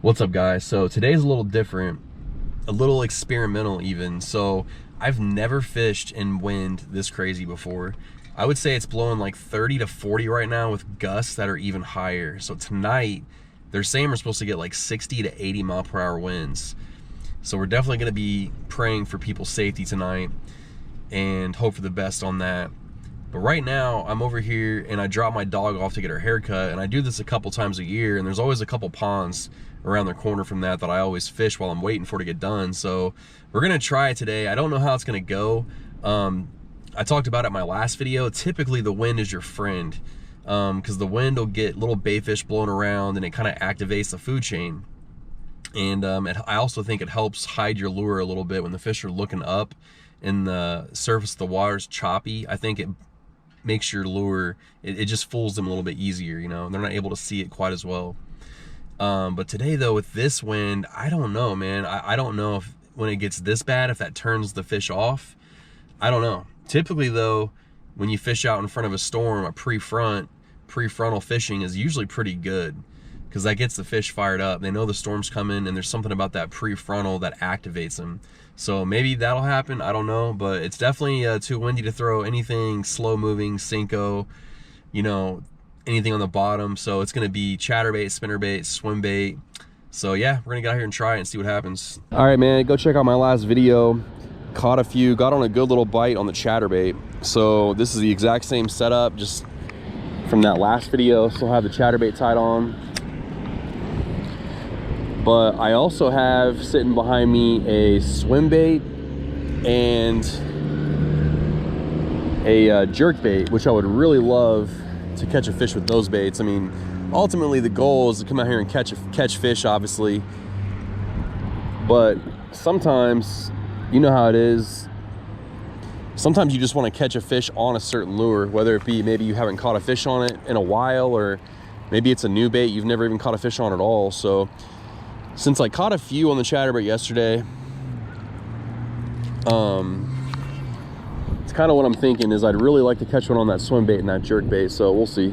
What's up, guys? So today's a little different, a little experimental even. So I've never fished in wind this crazy before. I would say it's blowing like 30 to 40 right now with gusts that are even higher. So tonight, they're saying we're supposed to get like 60 to 80 mile per hour winds. So we're definitely gonna be praying for people's safety tonight and hope for the best on that. But right now, I'm over here and I drop my dog off to get her haircut, and I do this a couple times a year, and there's always a couple ponds around the corner from that I always fish while I'm waiting for it to get done. So we're gonna try it today. I don't know how it's gonna go. I talked about it in my last video. Typically the wind is your friend, because the wind will get little bayfish blowing around and it kind of activates the food chain. And I also think it helps hide your lure a little bit when the fish are looking up and the surface of the water is choppy. I think it makes your lure, it just fools them a little bit easier, you know, and they're not able to see it quite as well. But today though, with this wind, I don't know, man. I don't know if when it gets this bad, if that turns the fish off. I don't know. Typically though, when you fish out in front of a storm, a prefrontal fishing is usually pretty good, because that gets the fish fired up. They know the storm's coming, and there's something about that prefrontal that activates them. So maybe that'll happen, I don't know, but it's definitely too windy to throw anything slow moving, Senko, you know, anything on the bottom. So it's gonna be chatterbait, spinnerbait, swim bait. So yeah, we're gonna get out here and try it and see what happens. All right, man, go check out my last video. Caught a few, got on a good little bite on the chatterbait. So this is the exact same setup, just from that last video. Still have the chatterbait tied on. But I also have sitting behind me a swim bait and a jerk bait, which I would really love to catch a fish with those baits. I mean, ultimately the goal is to come out here and catch fish, obviously. But sometimes, you know how it is. Sometimes you just want to catch a fish on a certain lure, whether it be maybe you haven't caught a fish on it in a while, or maybe it's a new bait you've never even caught a fish on at all. So since I caught a few on the chatterbait yesterday, it's kind of what I'm thinking is I'd really like to catch one on that swim bait and that jerk bait, so we'll see.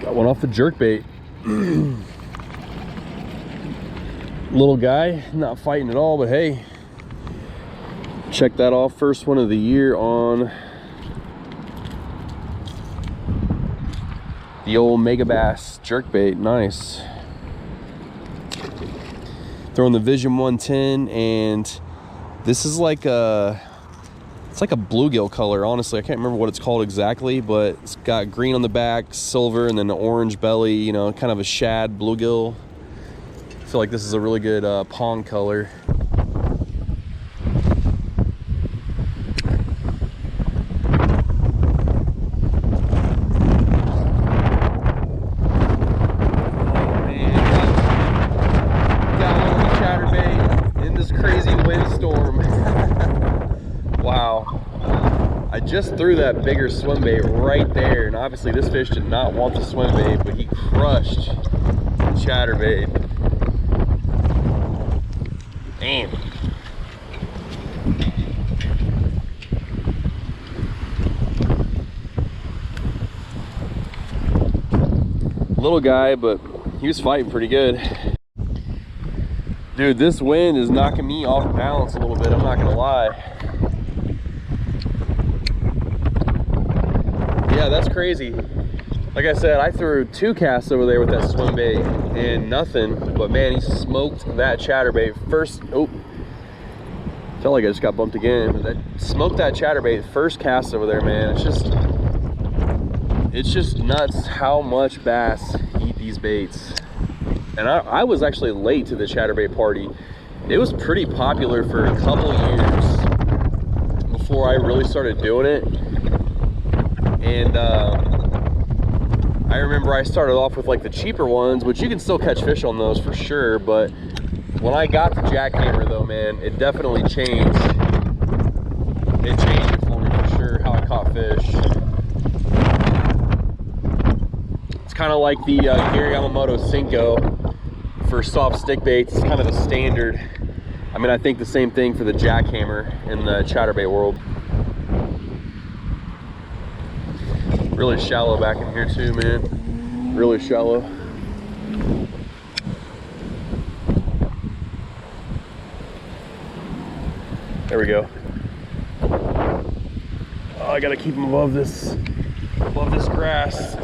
Got one off the jerk bait. Little guy, not fighting at all, but hey, check that off. First one of the year on the old Mega Bass jerk bait. Nice. Throwing the Vision 110, and this is like a, it's like a bluegill color, honestly. I can't remember what it's called exactly, but it's got green on the back, silver, and then the orange belly, you know, kind of a shad bluegill. I feel like this is a really good pond color. Oh man, got one on the chatterbait in this crazy windstorm. Wow. I just threw that bigger swim bait right there, and obviously this fish did not want the swim bait, but he crushed the chatterbait. Damn. Little guy, but he was fighting pretty good. Dude, this wind is knocking me off balance a little bit, I'm not gonna lie. Yeah, that's crazy. Like I said, I threw 2 casts over there with that swim bait and nothing, but man, he smoked that chatterbait first. Oh, felt like I just got bumped again, but that smoked that chatterbait first cast over there, man. It's just nuts how much bass eat these baits. And I was actually late to the chatterbait party. It was pretty popular for a couple years before I really started doing it. And I remember I started off with like the cheaper ones, which you can still catch fish on those for sure, but when I got the jackhammer though, man, it definitely changed. It changed it for me for sure, how I caught fish. It's kind of like the Gary Yamamoto Cinco for soft stick baits. It's kind of the standard. I mean, I think the same thing for the jackhammer in the chatterbait world. Really shallow back in here too, man. Really shallow. There we go. Oh, I gotta keep them above this grass.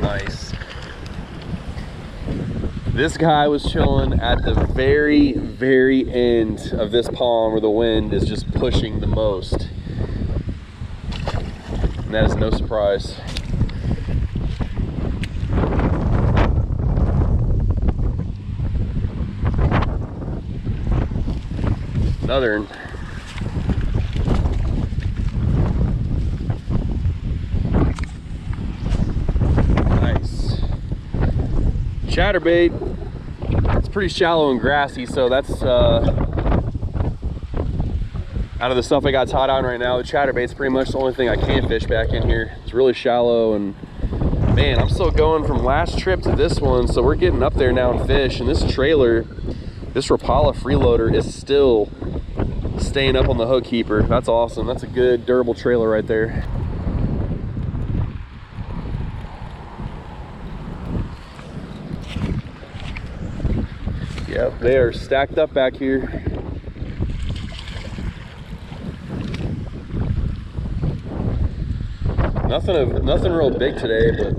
Nice. This guy was chilling at the very, very end of this pond where the wind is just pushing the most. And that is no surprise. Another one. Nice. Chatterbait. It's pretty shallow and grassy, so that's out of the stuff I got tied on right now. The chatterbait's pretty much the only thing I can fish back in here. It's really shallow, and man, I'm still going from last trip to this one, so we're getting up there now in fish, and this trailer, this Rapala freeloader is still staying up on the hook keeper. That's awesome. That's a good durable trailer right there. Yep, they are stacked up back here. Nothing real big today, but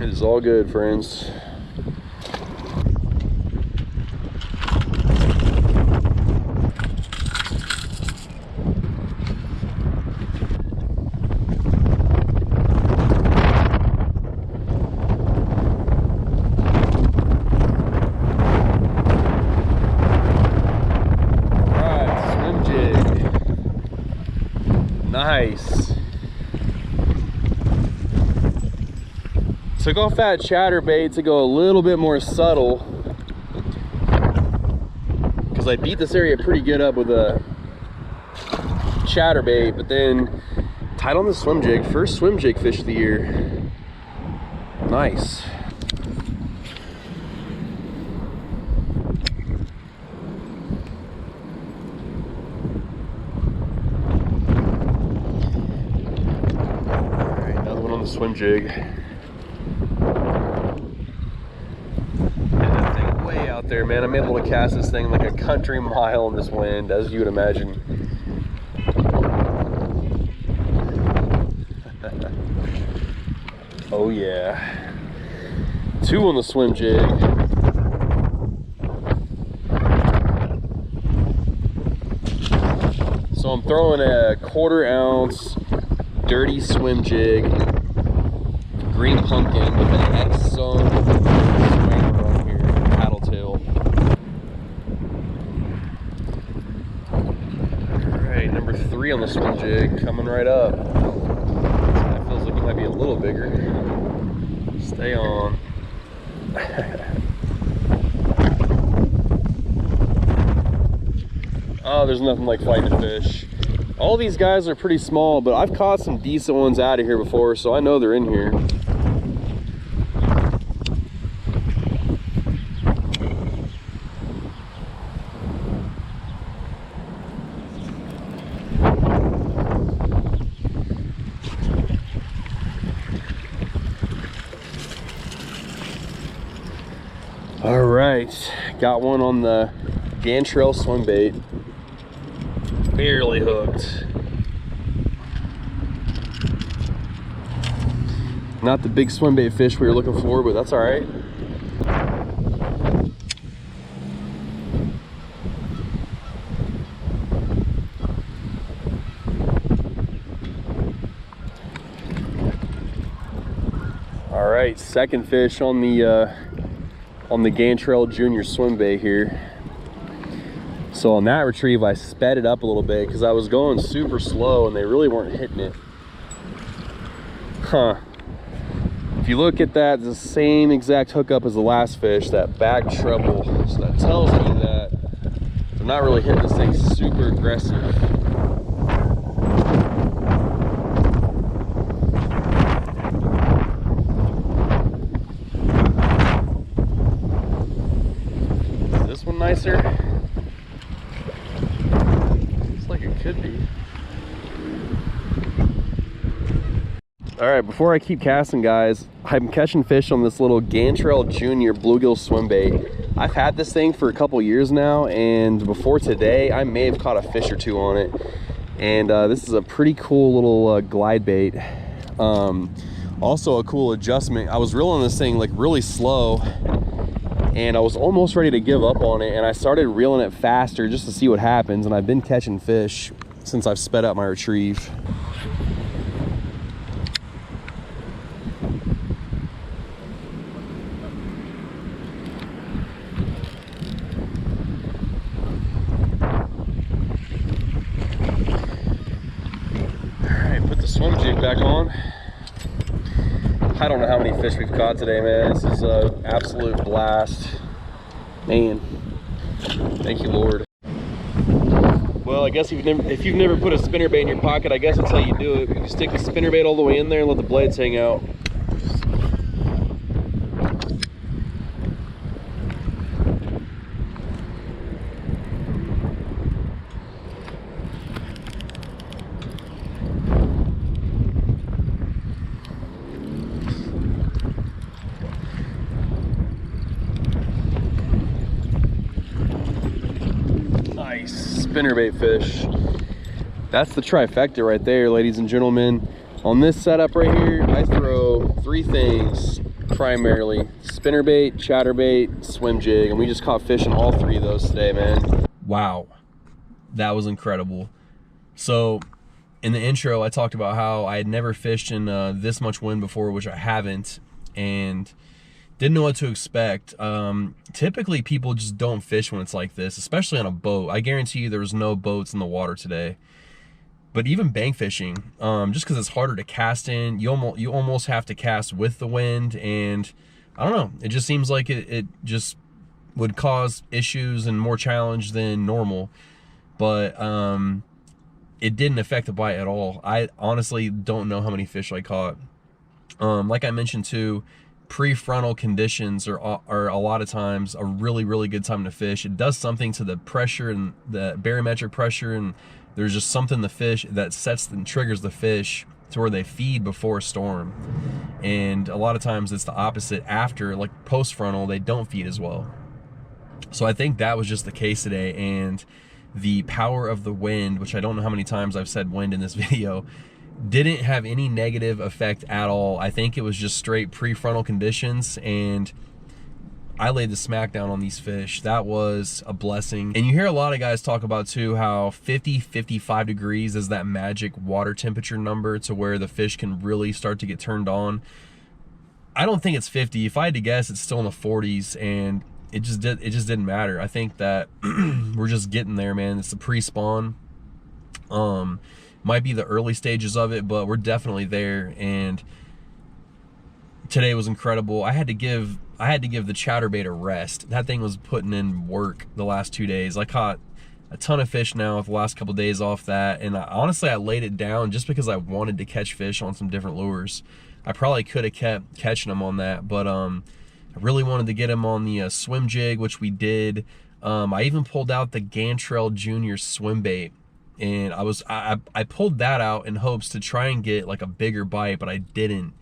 it is all good, friends. Nice. Took off that chatterbait to go a little bit more subtle, because I beat this area pretty good up with a chatterbait, but then tied on the swim jig. First swim jig fish of the year. Nice. Swim jig. And that thing way out there, man. I'm able to cast this thing like a country mile in this wind, as you would imagine. Oh yeah. 2 on the swim jig. So I'm throwing a 1/4 ounce dirty swim jig, green pumpkin with an X-Zone swing on here, paddle tail. Alright, number 3 on the swim jig, coming right up. That feels like it might be a little bigger. Stay on. Oh, there's nothing like fighting a fish. All these guys are pretty small, but I've caught some decent ones out of here before, so I know they're in here. All right, got one on the Gantrel swim bait. Barely hooked. Not the big swim bait fish we were looking for, but that's all right. All right, second fish on the Gantrel Junior swim bait here. So on that retrieve, I sped it up a little bit because I was going super slow and they really weren't hitting it. Huh. If you look at that, it's the same exact hookup as the last fish, that back treble. So that tells me that they're not really hitting this thing super aggressive. Is this one nicer? Looks like it could be. All right, before I keep casting, guys, I'm catching fish on this little Gantrel Junior bluegill swim bait. I've had this thing for a couple years now, and before today, I may have caught a fish or two on it. And this is a pretty cool little glide bait. Also a cool adjustment. I was reeling this thing like really slow, and I was almost ready to give up on it, and I started reeling it faster just to see what happens, and I've been catching fish since I've sped up my retrieve. Swim jig back on. I don't know how many fish we've caught today, man. This is an absolute blast. Man, thank you, Lord. Well, I guess if you've never put a spinnerbait in your pocket, I guess that's how you do it. You stick the spinnerbait all the way in there and let the blades hang out. Spinnerbait fish. That's the trifecta right there, ladies and gentlemen. On this setup right here, I throw three things primarily: spinnerbait, chatterbait, swim jig, and we just caught fish in all three of those today, man. Wow, that was incredible. So in the intro, I talked about how I had never fished in this much wind before, which I haven't, and didn't know what to expect. Typically people just don't fish when it's like this, especially on a boat. I guarantee you there was no boats in the water today. But even bank fishing, just because it's harder to cast in, you almost have to cast with the wind, and I don't know, it just seems like it just would cause issues and more challenge than normal. But it didn't affect the bite at all. I honestly don't know how many fish I caught. Like I mentioned too, prefrontal conditions are a lot of times a really good time to fish. It does something to the pressure and the barometric pressure, and there's just something in the fish that sets and triggers the fish to where they feed before a storm. And a lot of times it's the opposite. After, like post frontal, they don't feed as well. So I think that was just the case today, and the power of the wind, which I don't know how many times I've said wind in this video, didn't have any negative effect at all. I think it was just straight prefrontal conditions, and I laid the smack down on these fish. That was a blessing. And you hear a lot of guys talk about too how 50-55 degrees is that magic water temperature number to where the fish can really start to get turned on. I don't think it's 50. If I had to guess, it's still in the 40s, and it just didn't matter. I think that we're just getting there, man. It's the pre-spawn. Might be the early stages of it, but we're definitely there. And today was incredible. I had to give the chatterbait a rest. That thing was putting in work the last 2 days. I caught a ton of fish now with the last couple of days off that, and honestly I laid it down just because I wanted to catch fish on some different lures. I probably could have kept catching them on that, but I really wanted to get them on the swim jig, which we did. I even pulled out the Gantrel Junior swim bait, and I pulled that out in hopes to try and get like a bigger bite, but I didn't.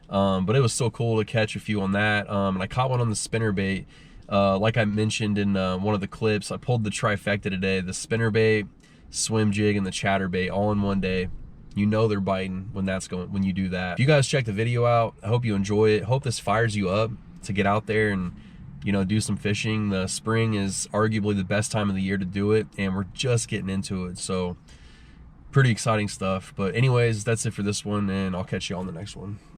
But it was so cool to catch a few on that. And I caught one on the spinnerbait. Like I mentioned in one of the clips, I pulled the trifecta today: the spinnerbait, swim jig, and the chatterbait all in one day. You know they're biting when you do that. If you guys check the video out, I hope you enjoy it. Hope this fires you up to get out there and, you know, do some fishing. The spring is arguably the best time of the year to do it, and we're just getting into it. So pretty exciting stuff. But anyways, that's it for this one, and I'll catch you on the next one.